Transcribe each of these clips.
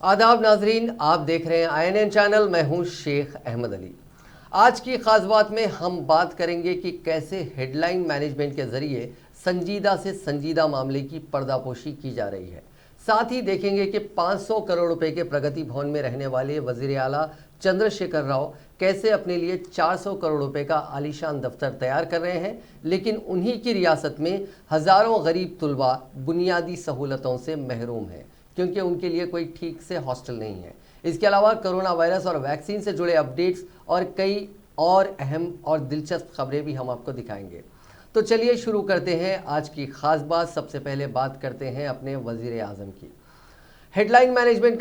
आदाब नाजरीन, आप देख रहे हैं INN चैनल। मैं हूं शेख अहमद अली। आज की खास बात में हम बात करेंगे कि कैसे हेडलाइन मैनेजमेंट के जरिए संजीदा से संजीदा मामले की पर्दापोशी की जा रही है। साथ ही देखेंगे कि 500 करोड़ रुपए के प्रगति भवन में रहने वाले वजीर आला चंद्रशेखर राव कैसे अपने लिए 400 करोड़ रुपए का आलीशान दफ्तर तैयार कर रहे हैं, लेकिन उन्हीं की रियासत में हज़ारों गरीब तुलबा बुनियादी सहूलतों से महरूम हैं क्योंकि उनके लिए कोई ठीक से हॉस्टल नहीं है। इसके अलावा कोरोना वायरस और वैक्सीन से जुड़े अपडेट्स और कई और अहम और दिलचस्प खबरें भी हम आपको दिखाएंगे। तो चलिए शुरू करते हैं आज की खास बात। सबसे पहले बात करते हैं अपने वजीर आज़म की। हेडलाइन मैनेजमेंट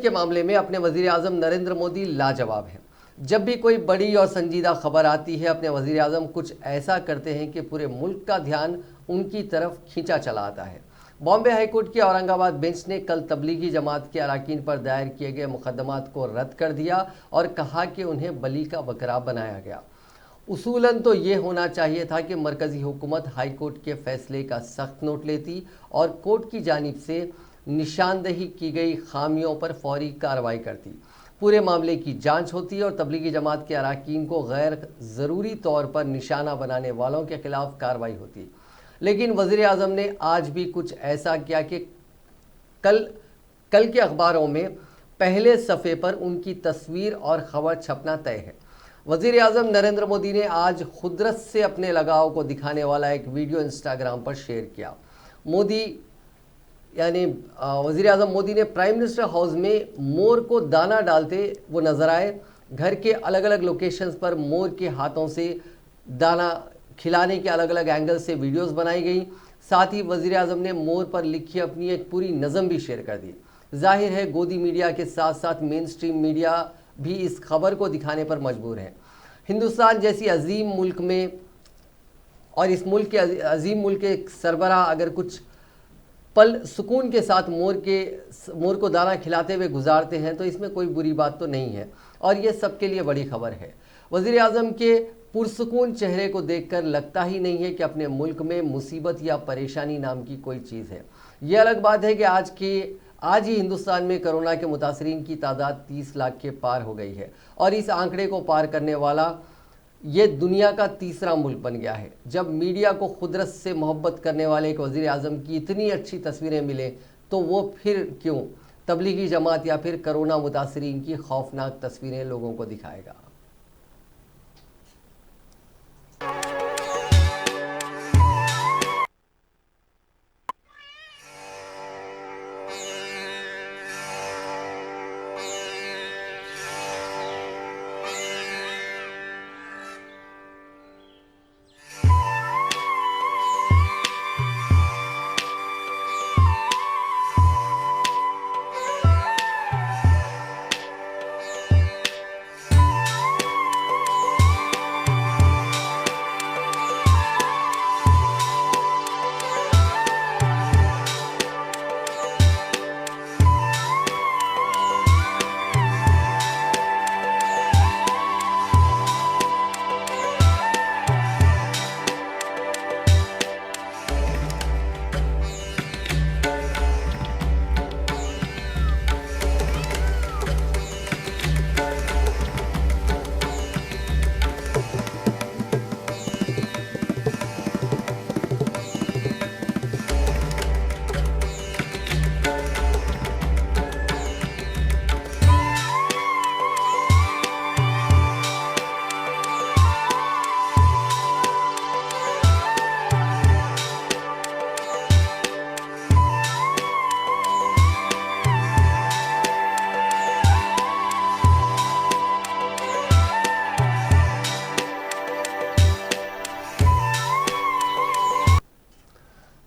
के मामले में अपने वजीर आज़म नरेंद्र मोदी लाजवाब हैं। जब भी कोई बड़ी और संजीदा खबर आती है, अपने वजीर आज़म कुछ ऐसा करते हैं कि पूरे मुल्क का ध्यान उनकी तरफ खींचा चला आता है। बॉम्बे हाईकोर्ट की औरंगाबाद बेंच ने कल तबलीगी जमात के अरकान पर दायर किए गए मुकदमात को रद्द कर दिया और कहा कि उन्हें बली का बकरा बनाया गया। उसूलन तो ये होना चाहिए था कि मरकज़ी हुकूमत हाईकोर्ट के फैसले का सख्त नोट लेती और कोर्ट की जानिब से निशानदही की गई खामियों पर फौरी कार्रवाई करती, पूरे मामले की जांच होती और तबलीगी जमात के अरकान को गैर ज़रूरी तौर पर निशाना बनाने वालों के खिलाफ कार्रवाई होती। लेकिन वज़ीर आज़म ने आज भी कुछ ऐसा किया कि कल के अखबारों में पहले सफ़े पर उनकी तस्वीर और ख़बर छपना तय है। वज़ीर आज़म नरेंद्र मोदी ने आज खुदरत से अपने लगाव को दिखाने वाला एक वीडियो इंस्टाग्राम पर शेयर किया। वज़ीर आज़म मोदी ने प्राइम मिनिस्टर हाउस में मोर को दाना डालते वो नजर आए। घर के अलग अलग लोकेशंस पर मोर के हाथों से दाना खिलाने के अलग अलग एंगल से वीडियोस बनाई गई। साथ ही वज़ीर आज़म ने मोर पर लिखी अपनी एक पूरी नज़म भी शेयर कर दी। जाहिर है गोदी मीडिया के साथ साथ मेन स्ट्रीम मीडिया भी इस खबर को दिखाने पर मजबूर है। हिंदुस्तान जैसी अजीम मुल्क में और इस मुल्क के अजीम मुल्क के सरबराह अगर कुछ पल सुकून के साथ मोर को दाना खिलाते हुए गुजारते हैं तो इसमें कोई बुरी बात तो नहीं है और ये सबके लिए बड़ी खबर है। वज़ीर आज़म के पुरसुकून चेहरे को देखकर लगता ही नहीं है कि अपने मुल्क में मुसीबत या परेशानी नाम की कोई चीज़ है। ये अलग बात है कि आज ही हिंदुस्तान में कोरोना के मुतासरीन की तादाद 30 लाख के पार हो गई है और इस आंकड़े को पार करने वाला ये दुनिया का तीसरा मुल्क बन गया है। जब मीडिया को खुदरत से मोहब्बत करने वाले एक वज़ीर आज़म की इतनी अच्छी तस्वीरें मिले तो वो फिर क्यों तबलीगी जमात या फिर कोरोना मुतासरीन की खौफनाक तस्वीरें लोगों को दिखाएगा।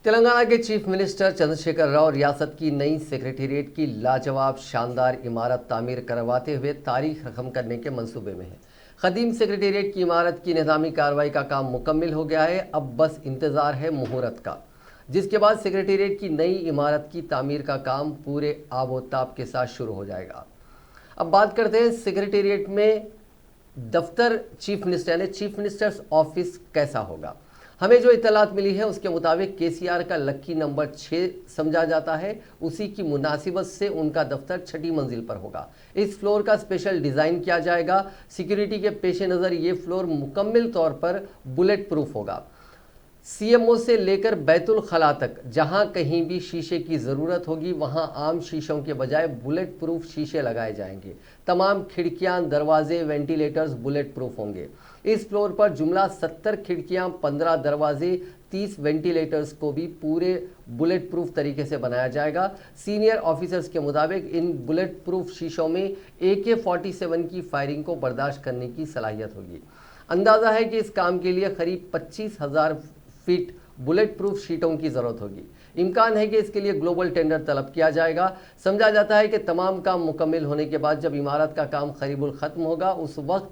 तेलंगाना के चीफ मिनिस्टर चंद्रशेखर राव रियासत की नई सेक्रेटेरिएट की लाजवाब शानदार इमारत तामीर करवाते हुए तारीख रकम करने के मंसूबे में है। कदीम सेक्रेटेरिएट की इमारत की निज़ामी कार्रवाई का काम मुकम्मिल हो गया है। अब बस इंतज़ार है मुहूर्त का, जिसके बाद सेक्रेटेरिएट की नई इमारत की तामीर का काम पूरे आबोताब के साथ शुरू हो जाएगा। अब बात करते हैं सेक्रेटेरिएट में दफ्तर चीफ मिनिस्टर यानी चीफ मिनिस्टर्स ऑफिस कैसा होगा। हमें जो इत्तलात मिली है उसके मुताबिक केसीआर का लक्की नंबर 6 समझा जाता है, उसी की मुनासिबत से उनका दफ्तर 6ठी मंजिल पर होगा। इस फ्लोर का स्पेशल डिज़ाइन किया जाएगा। सिक्योरिटी के पेश नज़र ये फ्लोर मुकम्मल तौर पर बुलेट प्रूफ होगा। सीएमओ से लेकर बैतुल खला तक जहां कहीं भी शीशे की ज़रूरत होगी वहां आम शीशों के बजाय बुलेट प्रूफ शीशे लगाए जाएंगे। तमाम खिड़कियां, दरवाजे, वेंटिलेटर्स बुलेट प्रूफ होंगे। इस फ्लोर पर जुमला 70 खिड़कियां, 15 दरवाजे, 30 वेंटिलेटर्स को भी पूरे बुलेट प्रूफ तरीके से बनाया जाएगा। सीनियर ऑफिसर्स के मुताबिक इन बुलेट प्रूफ शीशों में AK-47 की फायरिंग को बर्दाश्त करने की सलाहियत होगी। अंदाज़ा है कि इस काम के लिए करीब 25,000 फीट बुलेट प्रूफ शीटों की ज़रूरत होगी। इम्कान है कि इसके लिए ग्लोबल टेंडर तलब किया जाएगा। समझा जाता है कि तमाम काम मुकम्मल होने के बाद जब इमारत का काम करीबुल ख़त्म होगा उस वक्त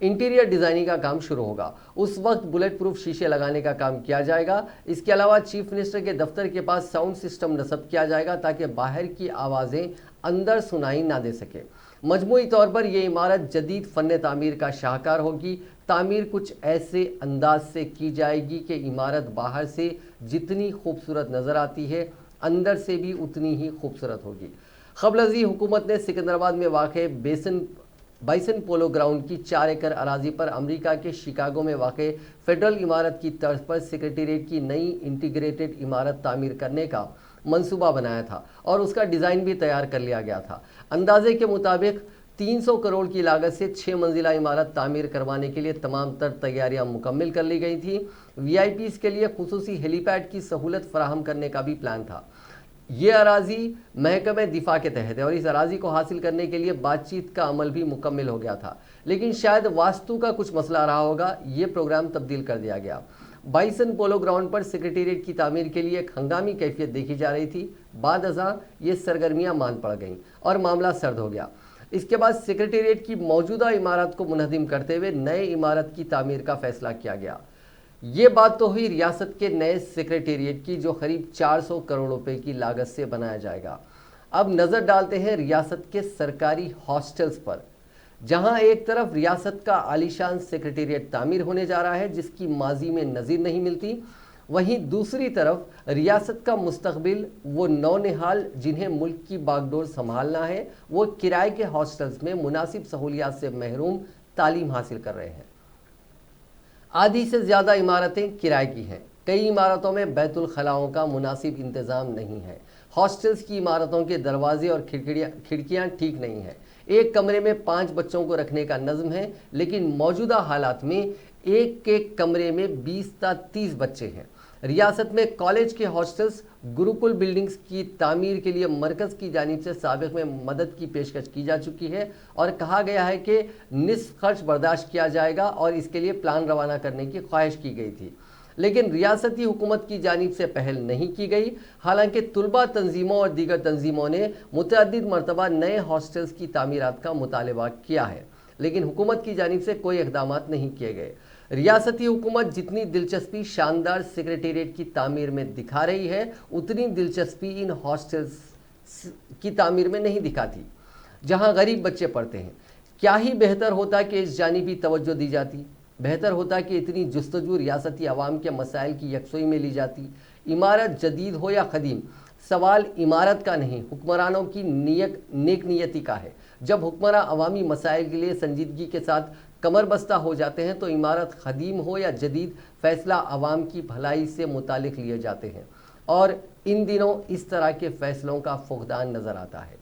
इंटीरियर डिज़ाइनिंग का काम शुरू होगा। उस वक्त बुलेट प्रूफ शीशे लगाने का काम किया जाएगा। इसके अलावा चीफ मिनिस्टर के दफ्तर के पास साउंड सिस्टम नस्ब किया जाएगा ताकि बाहर की आवाज़ें अंदर सुनाई ना दे सके। मजमूई तौर पर यह इमारत जदीद फ़न तामीर का शाहकार होगी। तामीर कुछ ऐसे अंदाज से की जाएगी कि इमारत बाहर से जितनी खूबसूरत नज़र आती है अंदर से भी उतनी ही खूबसूरत होगी। क़ब्ल हुकूमत ने सिकंदराबाद में वाक़े बाइसन पोलो ग्राउंड की 4 एकड़ अराजी पर अमेरिका के शिकागो में वाक़े फेडरल इमारत की तर्ज पर सेक्रेटेरिएट की नई इंटीग्रेटेड इमारत तामीर करने का मंसूबा बनाया था और उसका डिज़ाइन भी तैयार कर लिया गया था। अंदाजे के मुताबिक 300 करोड़ की लागत से 6 मंजिला इमारत तामीर करवाने के लिए तमाम तर तैयारियां मुकम्मल कर ली गई थी। VIPs के लिए खुसूसी हेलीपैड की सहूलत फराहम करने का भी प्लान था। ये अराजी महकमे दिफा के तहत है और इस अराजी को हासिल करने के लिए बातचीत का अमल भी मुकम्मल हो गया था, लेकिन शायद वास्तु का कुछ मसला रहा होगा। ये प्रोग्राम तब्दील कर दिया गया। बाइसन पोलो ग्राउंड पर सेक्रेटेरिएट की तामीर के लिए एक हंगामी कैफियत देखी जा रही थी। बाद अज़ां ये सरगर्मियाँ मान पड़ गईं और मामला सर्द हो गया। इसके बाद सेक्रेटेरिएट की मौजूदा इमारत को मुनहदिम करते हुए नए इमारत की तामीर का फैसला किया गया। ये बात तो हुई रियासत के नए सेक्रेटेरिएट की जो करीब 400 करोड़ रुपए की लागत से बनाया जाएगा। अब नज़र डालते हैं रियासत के सरकारी हॉस्टल्स पर, जहां एक तरफ रियासत का आलीशान सेक्रेटेरिएट तामीर होने जा रहा है जिसकी माजी में नज़ीर नहीं मिलती, वहीं दूसरी तरफ रियासत का मुस्तकबिल वो नौनिहाल जिन्हें मुल्क की बागडोर संभालना है वो किराए के हॉस्टल्स में मुनासिब सहूलियात से महरूम तालीम हासिल कर रहे हैं। आधी से ज़्यादा इमारतें किराए की हैं। कई इमारतों में बैतुल खलाओं का मुनासिब इंतज़ाम नहीं है। हॉस्टल्स की इमारतों के दरवाजे और खिड़कियाँ ठीक नहीं हैं। एक कमरे में 5 बच्चों को रखने का नज़म है, लेकिन मौजूदा हालात में एक कमरे में 20 ता 30 बच्चे हैं। रियासत में कॉलेज के हॉस्टल्स, गुरुकुल बिल्डिंग्स की तामीर के लिए मरकज़ की जानिब से साबिक़ में मदद की पेशकश की जा चुकी है और कहा गया है कि निस्फ खर्च बर्दाश्त किया जाएगा और इसके लिए प्लान रवाना करने की ख्वाहिश की गई थी, लेकिन रियासती हुकूमत की जानिब से पहल नहीं की गई। हालांकि तुलबा तंजीमों और दीगर तंजीमों ने मुतअद्दिद मरतबा नए हॉस्टल्स की तामीरात का मुतालबा किया है, लेकिन हुकूमत की जानिब से कोई इक़दाम नहीं किए गए। रियासती हुकूमत जितनी दिलचस्पी शानदार सेक्रेटेरिएट की तामीर में दिखा रही है उतनी दिलचस्पी इन हॉस्टल्स की तामीर में नहीं दिखाती जहां गरीब बच्चे पढ़ते हैं। क्या ही बेहतर होता कि इस जानिबी तवज्जो दी जाती। बेहतर होता कि इतनी जुस्तजू रियासती अवाम के मसाइल की यकसोई में ली जाती। इमारत जदीद हो या क़दीम, सवाल इमारत का नहीं हुक्मरानों की नेक नियति का है। जब हुक्मरान अवामी मसाइल के लिए संजीदगी के साथ कमर बस्ता हो जाते हैं तो इमारत क़दीम हो या जदीद, फ़ैसला अवाम की भलाई से मुतालिक लिए जाते हैं और इन दिनों इस तरह के फ़ैसलों का फुक़दान नज़र आता है।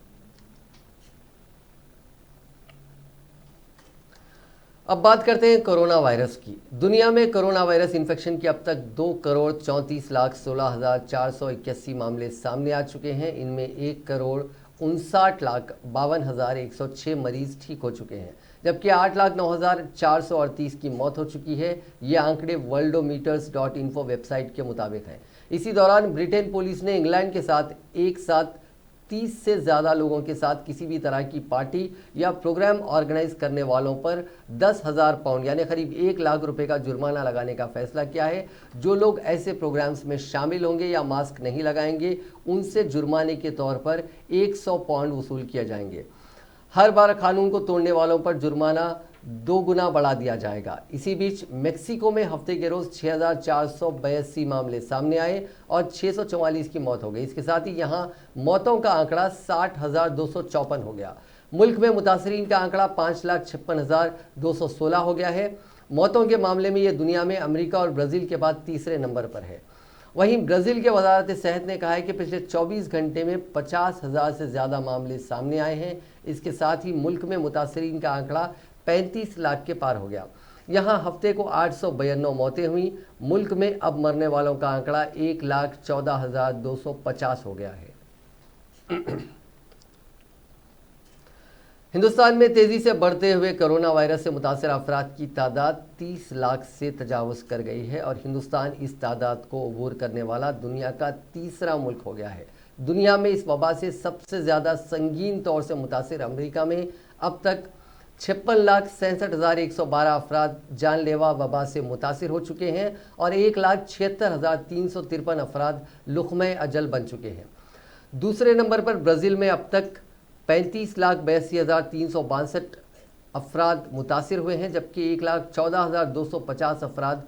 अब बात करते हैं कोरोना वायरस की। दुनिया में कोरोना वायरस इन्फेक्शन के अब तक 2,34,16,481 मामले सामने आ चुके हैं। इनमें 1,59,52,106 मरीज़ ठीक हो चुके हैं, जबकि 8,09,438 की मौत हो चुकी है। ये आंकड़े worldometers.info वेबसाइट के मुताबिक हैं। इसी दौरान ब्रिटेन पुलिस ने इंग्लैंड के साथ एक साथ 30 से ज़्यादा लोगों के साथ किसी भी तरह की पार्टी या प्रोग्राम ऑर्गेनाइज करने वालों पर 10,000 पाउंड यानी करीब 1 लाख रुपए का जुर्माना लगाने का फैसला किया है। जो लोग ऐसे प्रोग्राम्स में शामिल होंगे या मास्क नहीं लगाएंगे उनसे जुर्माने के तौर पर 100 पाउंड वसूल किए जाएंगे। हर बार कानून को तोड़ने वालों पर जुर्माना 2 गुना बढ़ा दिया जाएगा। इसी बीच मेक्सिको में हफ्ते के रोज 6,482 मामले सामने आए और 644 की मौत हो गई। इसके साथ ही यहां मौतों का आंकड़ा 60,254 हो गया। मुल्क में मुतासरीन का आंकड़ा 5,56,216 हो गया है। मौतों के मामले में यह दुनिया में अमेरिका और ब्राज़ील के बाद तीसरे नंबर पर है। वहीं ब्राज़ील के वजारत सेहत ने कहा है कि पिछले 24 घंटे में 50,000 से ज़्यादा मामले सामने आए हैं। इसके साथ ही मुल्क में मुतासरीन का आंकड़ा 35 लाख के पार हो गया। यहाँ हफ्ते को 892 मौतें हुई। मुल्क में अब मरने वालों का आंकड़ा 1,14,250 हो गया है। हिंदुस्तान में तेजी से बढ़ते हुए कोरोना वायरस से मुतासर अफराद की तादाद 30 लाख से तजावुज़ कर गई है और हिंदुस्तान इस तादाद को अबूर करने वाला दुनिया का तीसरा मुल्क हो गया है। दुनिया में इस वबा से सबसे ज़्यादा संगीन तौर से मुतासर अमेरिका में अब तक 56,67,112 अफराद जानलेवा वबा से मुतासर हो चुके हैं और 1,76,353 अफराद लुक़्मे अजल बन चुके हैं। दूसरे नंबर पर ब्राज़ील में अब तक 35,82,362 अफराद मुतासिर हुए हैं, जबकि 1,14,250 अफराद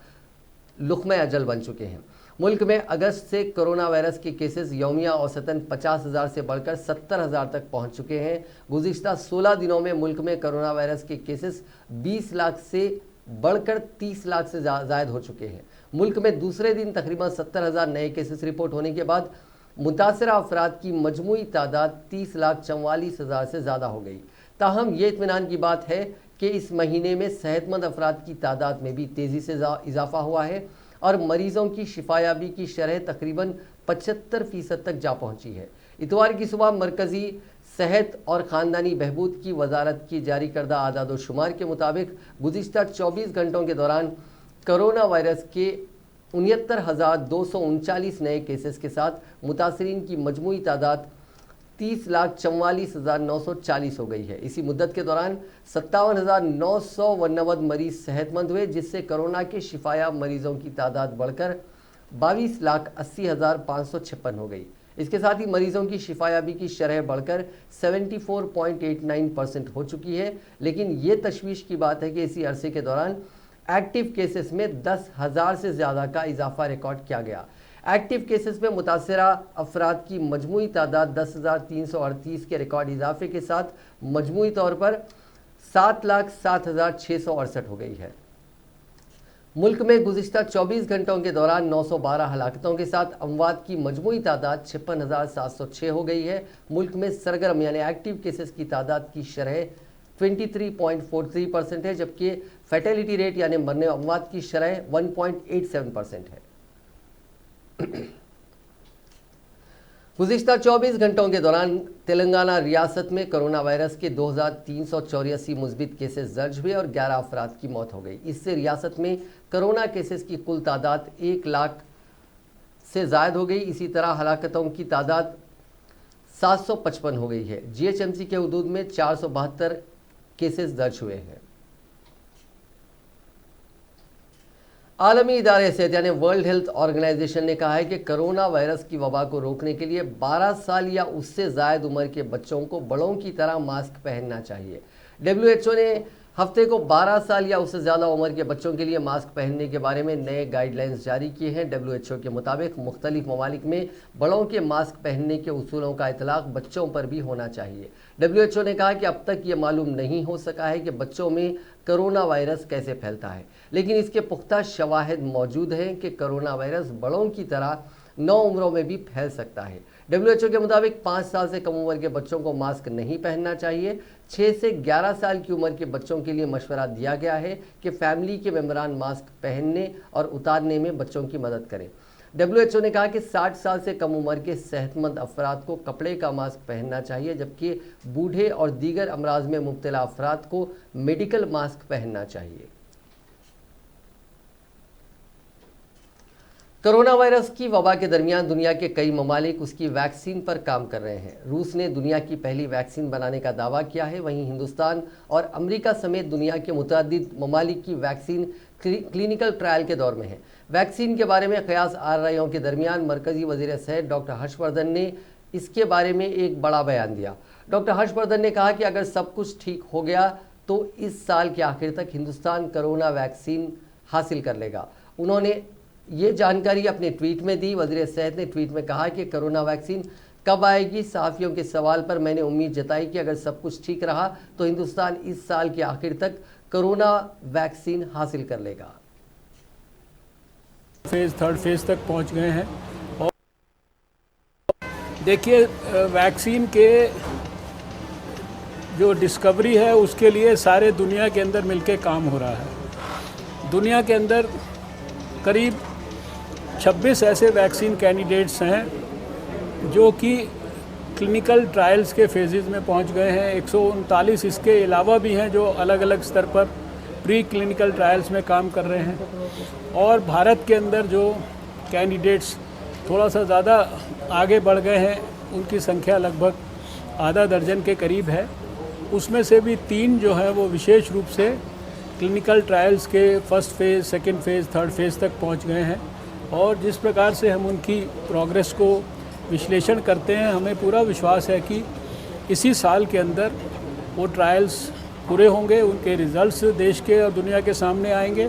लुक़्मे अजल बन चुके हैं। मुल्क में अगस्त से कोरोना वायरस के केसेस यौमिया औसतन 50,000 से बढ़कर 70,000 तक पहुंच चुके हैं। गुज़िश्ता 16 दिनों में मुल्क में कोरोना वायरस के केसेस 20 लाख से बढ़कर 30 लाख से ज़ायद हो चुके हैं। मुल्क में दूसरे दिन तकरीबन 70,000 नए केसेस रिपोर्ट होने के बाद मुतासरा अफराद की मजमूई तादाद 30,44,000 से ज़्यादा हो गई। ताहम ये इत्मीनान की बात है कि इस महीने में सेहतमंद अफराद की तादाद में भी तेज़ी से इजाफा हुआ है और मरीज़ों की शिफायाबी की शरह तकरीबन 75% तक जा पहुँची है। इतवार की सुबह मरकज़ी सेहत और ख़ानदानी बहबूद की वजारत की जारी करदा आदाद व शुमार के मुताबिक गुज़िश्ता 24 घंटों के दौरान कोरोना वायरस के 69,239 नए केसेस के साथ मुतासरीन की मजमूई तादाद 30,44,940 हो गई है। इसी मुद्दत के दौरान 57,999 मरीज सेहतमंद हुए, जिससे कोरोना के शिफाया मरीजों की तादाद बढ़कर 22,80,556 हो गई। इसके साथ ही मरीजों की शिफायाबी की शरह बढ़कर 74.89% हो चुकी है। लेकिन ये तशवीश की बात है कि इसी अरसे के दौरान एक्टिव केसेस में 10,000 से ज़्यादा का इजाफा रिकॉर्ड किया गया। एक्टिव केसेस में मुतासरा अफराद की मजमूई तादाद 10,338 के रिकॉर्ड इजाफे के साथ मजमूई तौर पर 7,07,668 हो गई है। मुल्क में गुज़िश्ता 24 घंटों के दौरान 912 हलाकतों के साथ अमवात की मजमूई तादाद 56,706 हो गई है। मुल्क में सरगर्म यानी एक्टिव केसेस की तादाद की शरह 23.43% है, जबकि फैटेलिटी रेट यानी मरने अमवात की शरह 1.87% है। गुज़िश्ता 24 घंटों के दौरान तेलंगाना रियासत में कोरोना वायरस के 2,384 मुस्बित केसेस दर्ज हुए और 11 अफराद की मौत हो गई। इससे रियासत में कोरोना केसेस की कुल तादाद 1 लाख से ज़ायद हो गई। इसी तरह हलाकतों की तादाद 755 हो गई है। GHMC के हुदूद में 472 केसेस दर्ज हुए हैं। आलमी इदारे सेहत यानी वर्ल्ड हेल्थ ऑर्गेनाइजेशन ने कहा है कि कोरोना वायरस की वबा को रोकने के लिए 12 साल या उससे ज़ायद उम्र के बच्चों को बड़ों की तरह मास्क पहनना चाहिए। WHO ने हफ्ते को 12 साल या उससे ज़्यादा उम्र के बच्चों के लिए मास्क पहनने के बारे में नए गाइडलाइंस जारी किए हैं। WHO के मुताबिक मुख्तलिफ ममालिक में बड़ों के मास्क पहनने के उसूलों का इतलाक़ बच्चों पर भी होना चाहिए। WHO ने कहा कि अब तक ये मालूम नहीं हो सका है कि बच्चों में कोरोना वायरस कैसे फैलता है, लेकिन इसके पुख्ता शवाहिद मौजूद हैं कि कोरोना वायरस बड़ों की तरह 9 उम्रों में भी फैल सकता है। WHO के मुताबिक 5 साल से कम उम्र के बच्चों को मास्क नहीं पहनना चाहिए। 6 से 11 साल की उम्र के बच्चों के लिए मशवरा दिया गया है कि फैमिली के मेम्बरान मास्क पहनने और उतारने में बच्चों की मदद करें। WHO ने कहा कि 60 साल से कम उम्र के सेहतमंद अफराद को कपड़े का मास्क पहनना चाहिए, जबकि बूढ़े और दीगर अमराज में मुब्तला अफराद को मेडिकल मास्क पहनना चाहिए। कोरोना वायरस की वबा के दरमियान दुनिया के कई ममालिक उसकी वैक्सीन पर काम कर रहे हैं। रूस ने दुनिया की पहली वैक्सीन बनाने का दावा किया है। वहीं हिंदुस्तान और अमेरिका समेत दुनिया के मुतअद्दिद ममालिक की वैक्सीन क्लिनिकल ट्रायल के दौर में है। वैक्सीन के बारे में क़यास आराइयों के दरमियान मरकज़ी वज़ीर सेहत डॉक्टर हर्षवर्धन ने इसके बारे में एक बड़ा बयान दिया। डॉक्टर हर्षवर्धन ने कहा कि अगर सब कुछ ठीक हो गया तो इस साल के आखिर तक हिंदुस्तान कोरोना वैक्सीन हासिल कर लेगा। उन्होंने ये जानकारी अपने ट्वीट में दी। वज़ीर सेहत ने ट्वीट में कहा कि कोरोना वैक्सीन कब आएगी, सहाफ़ियों के सवाल पर मैंने उम्मीद जताई कि अगर सब कुछ ठीक रहा तो हिंदुस्तान इस साल के आखिर तक कोरोना वैक्सीन हासिल कर लेगा। थर्ड फेज तक पहुंच गए हैं और देखिए वैक्सीन के जो डिस्कवरी है उसके लिए सारे दुनिया के अंदर मिलके काम हो रहा है। दुनिया के अंदर करीब 26 ऐसे वैक्सीन कैंडिडेट्स हैं जो कि क्लिनिकल ट्रायल्स के फेजेस में पहुंच गए हैं। 139 इसके अलावा भी हैं जो अलग अलग स्तर पर प्री क्लिनिकल ट्रायल्स में काम कर रहे हैं। और भारत के अंदर जो कैंडिडेट्स थोड़ा सा ज़्यादा आगे बढ़ गए हैं उनकी संख्या लगभग आधा दर्जन के करीब है। उसमें से भी 3 जो हैं वो विशेष रूप से क्लिनिकल ट्रायल्स के first phase, second phase, third phase तक पहुंच गए हैं। और जिस प्रकार से हम उनकी प्रोग्रेस को विश्लेषण करते हैं, हमें पूरा विश्वास है कि इसी साल के अंदर वो ट्रायल्स पूरे होंगे, उनके रिज़ल्ट्स देश के और दुनिया के सामने आएंगे।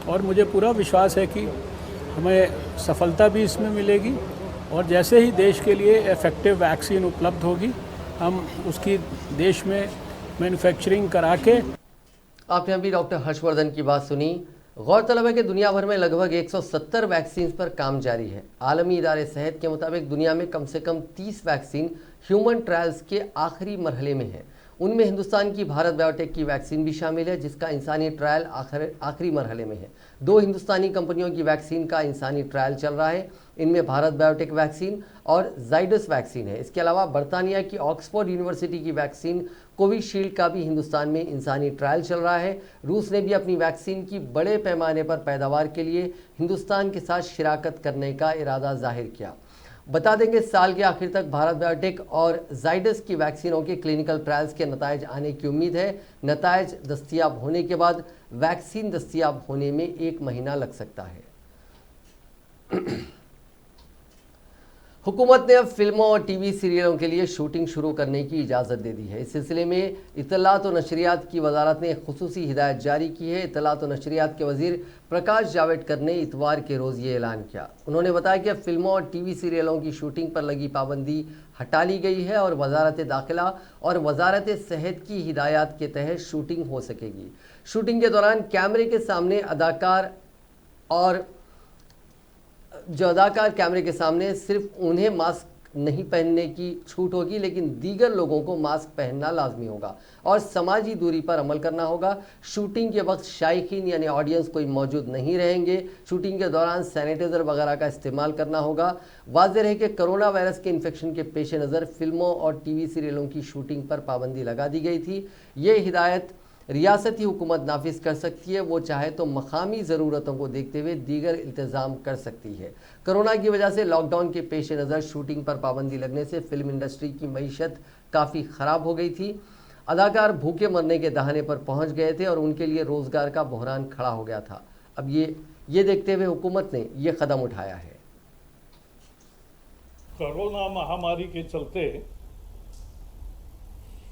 और मुझे पूरा विश्वास है कि हमें सफलता भी इसमें मिलेगी और जैसे ही देश के लिए इफ़ेक्टिव वैक्सीन उपलब्ध होगी हम उसकी देश में मैन्युफैक्चरिंग करा के। आपने अभी डॉक्टर हर्षवर्धन की बात सुनी। गौरतलब है कि दुनिया भर में लगभग 170 वैक्सीन पर काम जारी है। आलमी इदारे सेहत के मुताबिक दुनिया में कम से कम 30 वैक्सीन ह्यूमन ट्रायल्स के आखिरी मरहले में है। उनमें हिंदुस्तान की भारत बायोटेक की वैक्सीन भी शामिल है जिसका इंसानी ट्रायल आखिरी मरहले में है। 2 हिंदुस्तानी कंपनियों की वैक्सीन का इंसानी ट्रायल चल रहा है। इनमें भारत बायोटेक वैक्सीन और जाइडस वैक्सीन है। इसके अलावा बर्तानिया की ऑक्सफोर्ड यूनिवर्सिटी की वैक्सीन कोविशील्ड का भी हिंदुस्तान में इंसानी ट्रायल चल रहा है। रूस ने भी अपनी वैक्सीन की बड़े पैमाने पर पैदावार के लिए हिंदुस्तान के साथ शिराकत करने का इरादा जाहिर किया। बता देंगे साल के आखिर तक भारत बायोटेक और जाइडस की वैक्सीनों के क्लिनिकल ट्रायल्स के नतायज आने की उम्मीद है। नतायज दस्तयाब होने के बाद वैक्सीन दस्तयाब होने में 1 महीना लग सकता है। हुकूमत ने अब फिल्मों और टीवी सीरियलों के लिए शूटिंग शुरू करने की इजाज़त दे दी है। इस सिलसिले में इत्तलात और नशरियात की वजारत ने खुसूसी हिदायत जारी की है। इत्तलात और नशरियात के वजीर प्रकाश जावड़ेकर ने इतवार के रोज़ ये ऐलान किया। उन्होंने बताया कि अब फिल्मों और टीवी सीरियलों की शूटिंग पर लगी पाबंदी हटा ली गई है और वजारत दाखिला और वजारत सेहत की हिदायत के तहत शूटिंग हो सकेगी। शूटिंग के दौरान कैमरे के सामने अदाकार कैमरे के सामने सिर्फ उन्हें मास्क नहीं पहनने की छूट होगी, लेकिन दीगर लोगों को मास्क पहनना लाजमी होगा और समाजी दूरी पर अमल करना होगा। शूटिंग के वक्त शायकीन यानी ऑडियंस कोई मौजूद नहीं रहेंगे। शूटिंग के दौरान सैनिटाइज़र वगैरह का इस्तेमाल करना होगा। वाज़ेह है कि कोरोना वायरस के इन्फेक्शन के पेश नज़र फिल्मों और टीवी सीरियलों की शूटिंग पर पाबंदी लगा दी गई थी। ये हिदायत रियासती हुकूमत नाफिज कर सकती है। वो चाहे तो मकामी ज़रूरतों को देखते हुए दीगर इंतज़ाम कर सकती है। कोरोना की वजह से लॉकडाउन के पेश नज़र शूटिंग पर पाबंदी लगने से फिल्म इंडस्ट्री की मईशत काफ़ी ख़राब हो गई थी। अदाकार भूखे मरने के दहाने पर पहुंच गए थे और उनके लिए रोज़गार का बहरान खड़ा हो गया था। अब ये देखते हुए हुकूमत ने ये कदम उठाया है। कोरोना महामारी के चलते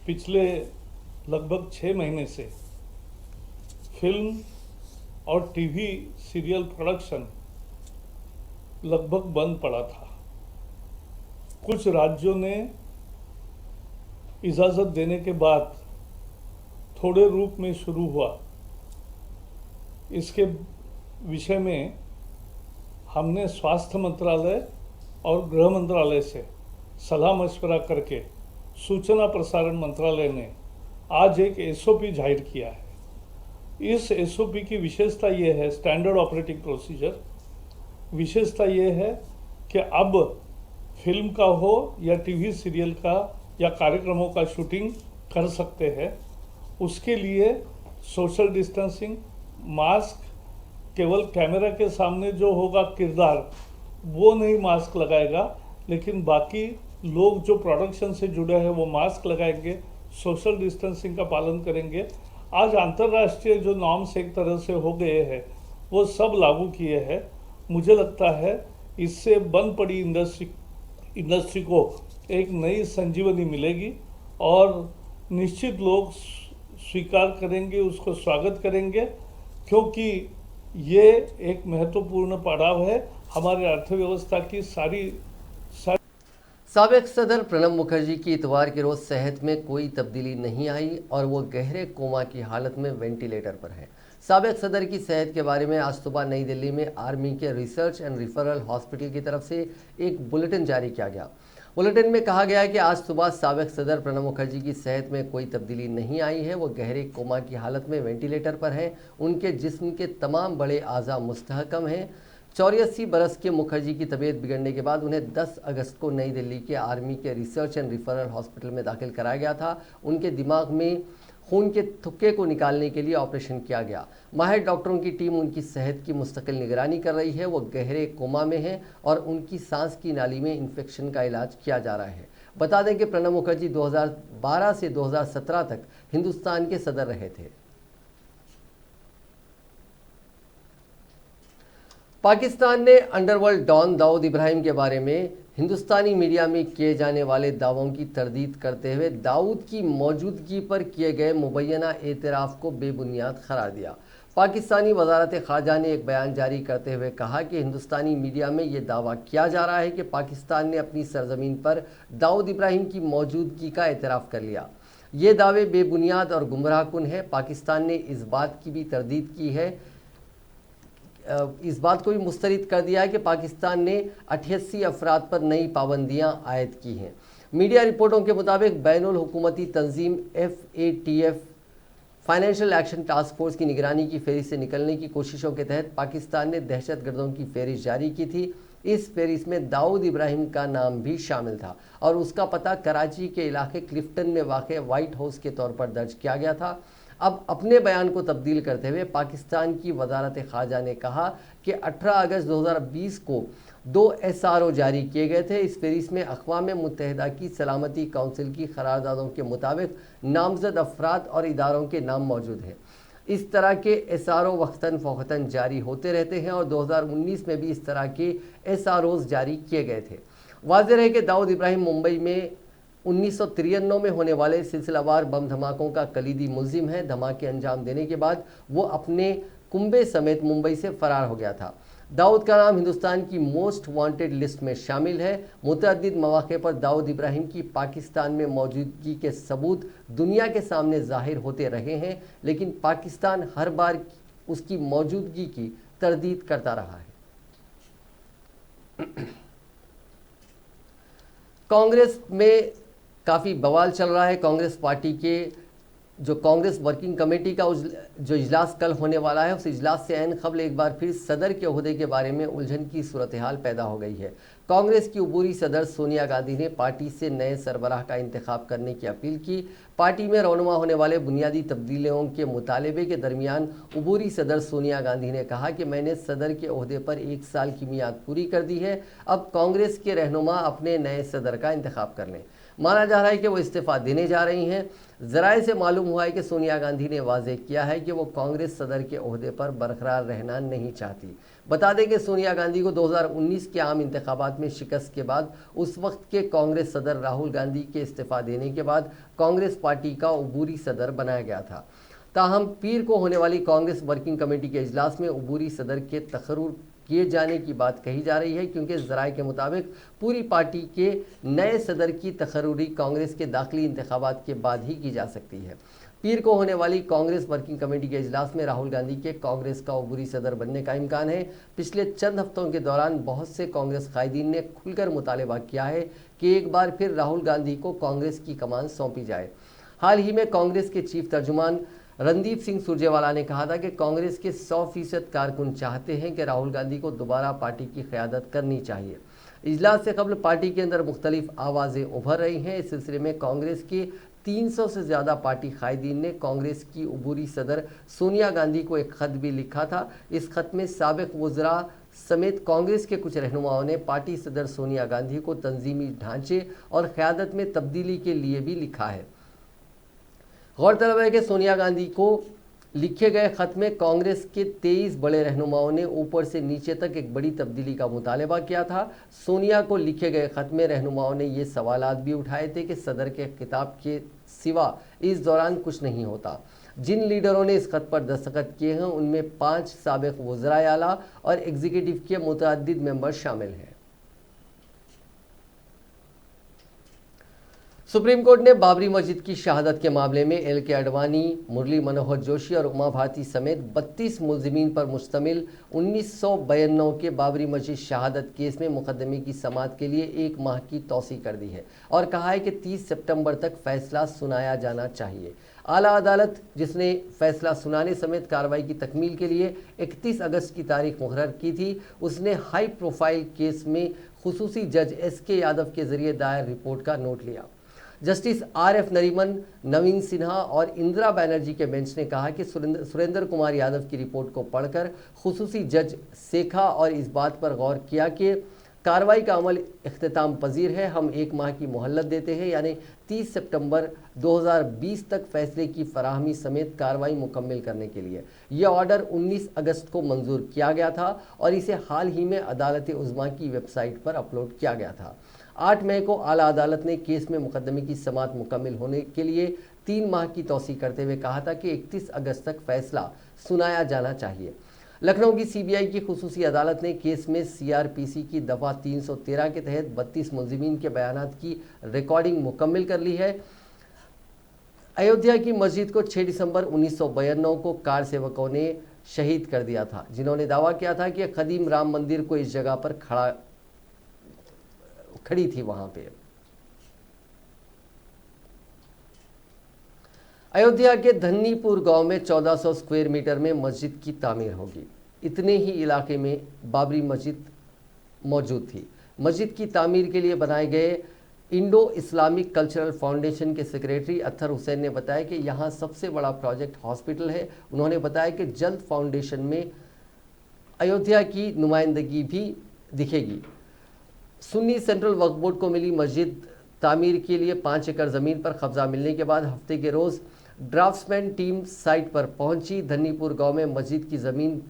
पिछले लगभग 6 महीने से फिल्म और टीवी सीरियल प्रोडक्शन लगभग बंद पड़ा था। कुछ राज्यों ने इजाज़त देने के बाद थोड़े रूप में शुरू हुआ। इसके विषय में हमने स्वास्थ्य मंत्रालय और गृह मंत्रालय से सलाह मशवरा करके सूचना प्रसारण मंत्रालय ने आज एक एसओपी जाहिर किया है। इस एसओपी की विशेषता ये है, स्टैंडर्ड ऑपरेटिंग प्रोसीजर, विशेषता ये है कि अब फिल्म का हो या टीवी सीरियल का या कार्यक्रमों का शूटिंग कर सकते हैं। उसके लिए सोशल डिस्टेंसिंग, मास्क, केवल कैमरा के सामने जो होगा किरदार वो नहीं मास्क लगाएगा, लेकिन बाकी लोग जो प्रोडक्शन से जुड़े हैं वो मास्क लगाएंगे, सोशल डिस्टेंसिंग का पालन करेंगे। आज अंतर्राष्ट्रीय जो नॉर्म्स एक तरह से हो गए हैं वो सब लागू किए हैं। मुझे लगता है इससे बंद पड़ी इंडस्ट्री को एक नई संजीवनी मिलेगी और निश्चित लोग स्वीकार करेंगे, उसको स्वागत करेंगे, क्योंकि ये एक महत्वपूर्ण पड़ाव है हमारे अर्थव्यवस्था की सारी साबिक सदर प्रणब मुखर्जी की इतवार के रोज सेहत में कोई तब्दीली नहीं आई और वो गहरे कोमा की हालत में वेंटिलेटर पर है। साबिक सदर की सेहत के बारे में आज सुबह नई दिल्ली में आर्मी के रिसर्च एंड रिफरल हॉस्पिटल की तरफ से एक बुलेटिन जारी किया गया। बुलेटिन में कहा गया है कि आज सुबह साबिक सदर प्रणब मुखर्जी की सेहत में कोई तब्दीली नहीं आई है। वो गहरे कोमा की हालत में वेंटिलेटर पर हैं। उनके जिस्म के तमाम बड़े आज़ा मुस्तहकम हैं। 84 बरस के मुखर्जी की तबीयत बिगड़ने के बाद उन्हें 10 अगस्त को नई दिल्ली के आर्मी के रिसर्च एंड रिफरल हॉस्पिटल में दाखिल कराया गया था। उनके दिमाग में खून के थुक्के को निकालने के लिए ऑपरेशन किया गया। माहिर डॉक्टरों की टीम उनकी सेहत की मुस्तकिल निगरानी कर रही है। वो गहरे कोमा में हैं और उनकी सांस की नाली में इन्फेक्शन का इलाज किया जा रहा है। बता दें कि प्रणब मुखर्जी 2012 से 2017 तक हिंदुस्तान के सदर रहे थे। पाकिस्तान ने अंडरवर्ल्ड डॉन दाऊद इब्राहिम के बारे में हिंदुस्तानी मीडिया में किए जाने वाले दावों की तरदीद करते हुए दाऊद की मौजूदगी पर किए गए मुबैना एतराफ़ को बेबुनियाद करार दिया। पाकिस्तानी वजारत ख़ारजा ने एक बयान जारी करते हुए कहा कि हिंदुस्तानी मीडिया में ये दावा किया जा रहा है कि पाकिस्तान ने अपनी सरजमीन पर दाऊद इब्राहिम की मौजूदगी का एतराफ़ कर लिया। ये दावे बेबुनियाद और गुमराहकुन है। पाकिस्तान ने इस बात की भी तरदीद की है, इस बात को भी मुस्तरद कर दिया है कि पाकिस्तान ने 88 अफराद पर नई पाबंदियां आयद की हैं। मीडिया रिपोर्टों के मुताबिक बैनुल हुकूमती तंजीम FATF financial action task force की निगरानी की फेरिस्त से निकलने की कोशिशों के तहत पाकिस्तान ने दहशतगर्दों की फेरिस्त जारी की थी। इस फेरिस्त में दाऊद इब्राहिम का नाम भी शामिल था और उसका पता कराची के इलाके क्लिफ्टन में वाक़ वाइट हाउस के तौर पर दर्ज किया गया था। अब अपने बयान को तब्दील करते हुए पाकिस्तान की वजारत ख़ारजा ने कहा कि 18 अगस्त 2020 को 2 SRO जारी किए गए थे। इस फेरिस्त में अक़वाम मुत्तहिदा की सलामती काउंसिल की करारदादों के मुताबिक नामजद अफराद और इदारों के नाम मौजूद हैं। इस तरह के SRO वक्तन फ़ौक़तन जारी होते रहते हैं और 2019 में भी इस तरह के SROs जारी किए गए थे। वाज़ेह है कि दाऊद इब्राहिम मुंबई में 1993 में होने वाले सिलसिलावार बम धमाकों का कलीदी मुलजिम है। धमाके अंजाम देने के बाद वो अपने कुंबे समेत मुंबई से फरार हो गया था। दाऊद का नाम हिंदुस्तान की मोस्ट वांटेड लिस्ट में शामिल है। मुतअद्दिद मौक़े पर दाऊद इब्राहिम की पाकिस्तान में मौजूदगी के सबूत दुनिया के सामने ज़ाहिर होते रहे हैं, लेकिन पाकिस्तान हर बार उसकी मौजूदगी की तरदीद करता रहा है। कांग्रेस में काफ़ी बवाल चल रहा है। कांग्रेस पार्टी के जो कांग्रेस वर्किंग कमेटी का जो इजलास कल होने वाला है, उस इजलास से ऐन क़ब्ल एक बार फिर सदर के ओहदे के बारे में उलझन की सूरत हाल पैदा हो गई है। कांग्रेस की उबूरी सदर सोनिया गांधी ने पार्टी से नए सरबराह का इंतखाब करने की अपील की। पार्टी में रौनुमा होने वाले बुनियादी तब्दीलियों के मुतालबे के दरमियान उबूरी सदर सोनिया गांधी ने कहा कि मैंने सदर के ओहदे पर 1 साल की मियाद पूरी कर दी है। अब कांग्रेस के रहनुमा अपने नए सदर का इंतखाब कर लें। माना जा रहा है कि वो इस्तीफ़ा देने जा रही हैं। ज़राए से मालूम हुआ है कि सोनिया गांधी ने वाज़ेह किया है कि वो कांग्रेस सदर के ओहदे पर बरकरार रहना नहीं चाहती। बता दें कि सोनिया गांधी को 2019 के आम इंतखाबात में शिकस्त के बाद उस वक्त के कांग्रेस सदर राहुल गांधी के इस्तीफ़ा देने के बाद कांग्रेस पार्टी का उबूरी सदर बनाया गया था। ताहम पीर को होने वाली कांग्रेस वर्किंग कमेटी के इजलास में उबूरी सदर के तकर्रुर किए जाने की बात कही जा रही है, क्योंकि ज़राए के मुताबिक पूरी पार्टी के नए सदर की तकर्रुरी कांग्रेस के दाखिली इंतखाबात के बाद ही की जा सकती है। पीर को होने वाली कांग्रेस वर्किंग कमेटी के इजलास में राहुल गांधी के कांग्रेस का उबूरी सदर बनने का इम्कान है। पिछले चंद हफ्तों के दौरान बहुत से कांग्रेस कायदीन ने खुलकर मुतालबा किया है कि एक बार फिर राहुल गांधी को कांग्रेस की कमान सौंपी जाए। हाल ही में कांग्रेस के चीफ तर्जुमान रणदीप सिंह सुरजेवाला ने कहा था कि कांग्रेस के 100% कारकुन चाहते हैं कि राहुल गांधी को दोबारा पार्टी की क़यादत करनी चाहिए। इजलास से कबल पार्टी के अंदर मुख्तलिफ आवाज़ें उभर रही हैं। इस सिलसिले में कांग्रेस के 300 से ज़्यादा पार्टी कायदीन ने कांग्रेस की उबूरी सदर सोनिया गांधी को एक ख़त भी लिखा था। इस ख़त में साबिक़ वज़रा समेत कांग्रेस के कुछ रहनुमाओं ने पार्टी सदर सोनिया गांधी को तंजीमी ढांचे और क़यादत में तब्दीली के लिए भी लिखा है। गौरतलब है कि सोनिया गांधी को लिखे गए खत में कांग्रेस के 23 बड़े रहनुमाओं ने ऊपर से नीचे तक एक बड़ी तब्दीली का मुतालबा किया था। सोनिया को लिखे गए खत में रहनुमाओं ने ये सवालात भी उठाए थे कि सदर के खिताब के सिवा इस दौरान कुछ नहीं होता। जिन लीडरों ने इस खत पर दस्तखत किए हैं उनमें 5 साबिक वज़राए आला और एग्जीक्यूटिव के मुतअद्दिद मेंबर शामिल हैं। सुप्रीम कोर्ट ने बाबरी मस्जिद की शहादत के मामले में एल.के. आडवाणी, मुरली मनोहर जोशी और उमा भारती समेत 32 मुलजिमीन पर मुश्तमिल 1992 के बाबरी मस्जिद शहादत केस में मुकदमे की समाअत के लिए 1 माह की तौसीह कर दी है और कहा है कि 30 सितंबर तक फैसला सुनाया जाना चाहिए। आला अदालत, जिसने फैसला सुनाने समेत कार्रवाई की तकमील के लिए 31 अगस्त की तारीख मुकर्रर की थी, उसने हाई प्रोफाइल केस में खुसूसी जज एस.के. यादव के जरिए दायर रिपोर्ट का नोट लिया। Justice R F. नरीमन, नवीन सिन्हा और इंदिरा बैनर्जी के बेंच ने कहा कि सुरेंद्र कुमार यादव की रिपोर्ट को पढ़कर खुसूसी जज सेखा और इस बात पर गौर किया कि कार्रवाई का अमल इख्तिताम पजीर है। हम 1 माह की मोहलत देते हैं, यानी 30 सितंबर 2020 तक फैसले की फराहमी समेत कार्रवाई मुकम्मल करने के लिए। यह ऑर्डर 19 अगस्त को मंजूर किया गया था और इसे हाल ही में अदालत उज़्मा की वेबसाइट पर अपलोड किया गया था। 8 मई को आला अदालत ने केस में मुकदमे की समाअत मुकम्मल होने के लिए 3 माह की तौसीह करते हुए कहा था कि 31 अगस्त तक फैसला सुनाया जाना चाहिए। लखनऊ की सीबीआई की खुसूसी अदालत ने केस में सीआरपीसी की दफ़ा 313 के तहत 32 मुलजिमीन के बयानात की रिकॉर्डिंग मुकम्मल कर ली है। अयोध्या की मस्जिद को 6 दिसंबर 1992 को कार सेवकों ने शहीद कर दिया था, जिन्होंने दावा किया था कि कदीम राम मंदिर को इस जगह पर खड़ी थी। वहां पे अयोध्या के धन्नीपुर गांव में 1400 स्क्वायर मीटर में मस्जिद की तामीर होगी। इतने ही इलाके में बाबरी मस्जिद मौजूद थी। मस्जिद की तामीर के लिए बनाए गए इंडो इस्लामिक कल्चरल फाउंडेशन के सेक्रेटरी अत्तर हुसैन ने बताया कि यहाँ सबसे बड़ा प्रोजेक्ट हॉस्पिटल है। उन्होंने बताया कि जल्द फाउंडेशन में अयोध्या की नुमाइंदगी भी दिखेगी। सुन्नी सेंट्रल वक्फ बोर्ड को मिली मस्जिद तामीर के लिए 5 एकड़ ज़मीन पर कब्जा मिलने के बाद हफ्ते के रोज़ ड्राफ्ट्समैन टीम साइट पर पहुंची। धन्नीपुर गांव में मस्जिद की ज़मीन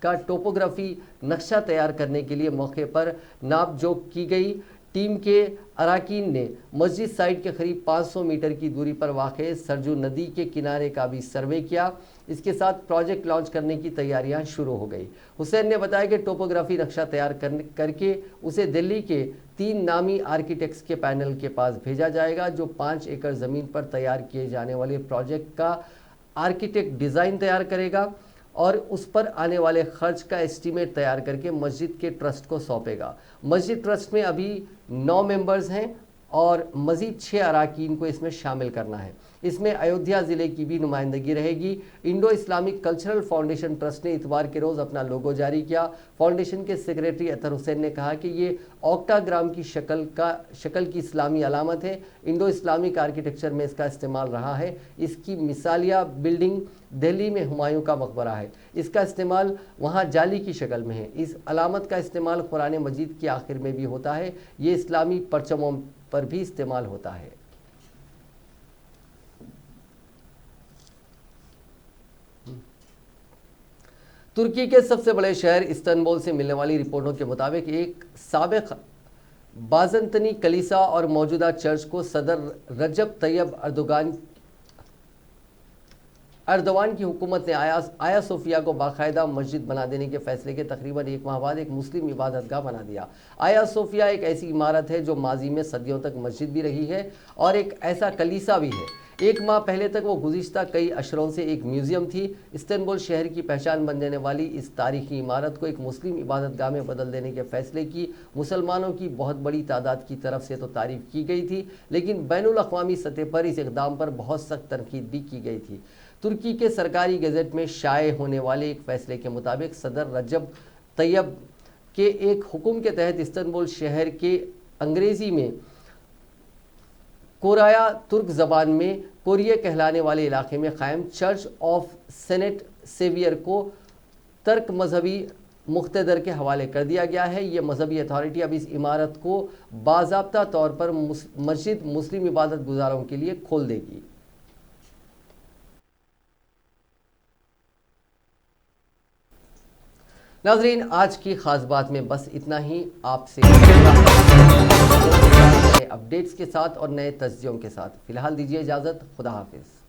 का टोपोग्राफी नक्शा तैयार करने के लिए मौके पर नाप जोख की गई। टीम के अराकीन ने मस्जिद साइट के करीब 500 मीटर की दूरी पर वाक़ सरजू नदी के किनारे का भी सर्वे किया। इसके साथ प्रोजेक्ट लॉन्च करने की तैयारियां शुरू हो गई। हुसैन ने बताया कि टोपोग्राफी नक्शा तैयार करके उसे दिल्ली के 3 नामी आर्किटेक्ट्स के पैनल के पास भेजा जाएगा, जो 5 एकड़ ज़मीन पर तैयार किए जाने वाले प्रोजेक्ट का आर्किटेक्ट डिज़ाइन तैयार करेगा और उस पर आने वाले खर्च का एस्टीमेट तैयार करके मस्जिद के ट्रस्ट को सौंपेगा। मस्जिद ट्रस्ट में अभी 9 मेंबर्स हैं और मज़ीद 6 अराकीन को इसमें शामिल करना है। इसमें अयोध्या ज़िले की भी नुमाइंदगी रहेगी। Indo Islamic cultural foundation trust ने इतवार के रोज़ अपना लोगो जारी किया। फाउंडेशन के सेक्रेटरी अत्तर हुसैन ने कहा कि ये ऑक्टाग्राम की शक्ल की इस्लामी अलामत है। इंडो इस्लामिक आर्किटेक्चर में इसका इस्तेमाल रहा है। इसकी मिसालिया बिल्डिंग दिल्ली में हुमायूं का मकबरा है। इसका इस्तेमाल वहाँ जाली की शक्ल में है। इस अलामत का इस्तेमाल कुरान मजीद के आखिर में भी होता है। ये इस्लामी परचमों पर भी इस्तेमाल होता है। तुर्की के सबसे बड़े शहर इस्तांबुल से मिलने वाली रिपोर्टों के मुताबिक एक साबिक बाज़ंतनी कलीसा और मौजूदा चर्च को सदर रजब तैयब अर्दवान की हुकूमत ने आया सोफिया को बाकायदा मस्जिद बना देने के फैसले के तकरीबन 1 माह बाद एक मुस्लिम इबादतगाह बना दिया। आया सोफिया एक ऐसी इमारत है जो माजी में सदियों तक मस्जिद भी रही है और एक ऐसा कलीसा भी है। 1 माह पहले तक वो गुज़िश्ता कई अशरों से एक म्यूज़ियम थी। इस्तांबुल शहर की पहचान बन जाने वाली इस तारीखी इमारत को एक मुस्लिम इबादतगाह में बदल देने के फैसले की मुसलमानों की बहुत बड़ी तादाद की तरफ से तो तारीफ़ की गई थी, लेकिन बैनुल अक़वामी सतह पर इस इक़दाम पर बहुत सख्त तनकीद भी की गई थी। तुर्की के सरकारी गज़ट में शाये होने वाले एक फ़ैसले के मुताबिक सदर रजब तैयब के एक हुक्म के तहत इस्तांबुल शहर के अंग्रेज़ी में कोराया तुर्क ज़बान में कोरिया कहलाने वाले इलाके में कायम चर्च ऑफ सेनेट सेवियर को तर्क मजहबी मुख्तदर के हवाले कर दिया गया है। ये मजहबी अथॉरिटी अब इस इमारत को बाज़ाब्ता तौर पर मस्जिद मुस्लिम इबादत गुजारों के लिए खोल देगी। नाजरीन, आज की खास बात में बस इतना ही। आपसे अपडेट्स के साथ और नए तज्जियों के साथ फिलहाल दीजिए इजाज़त। खुदा हाफिज़।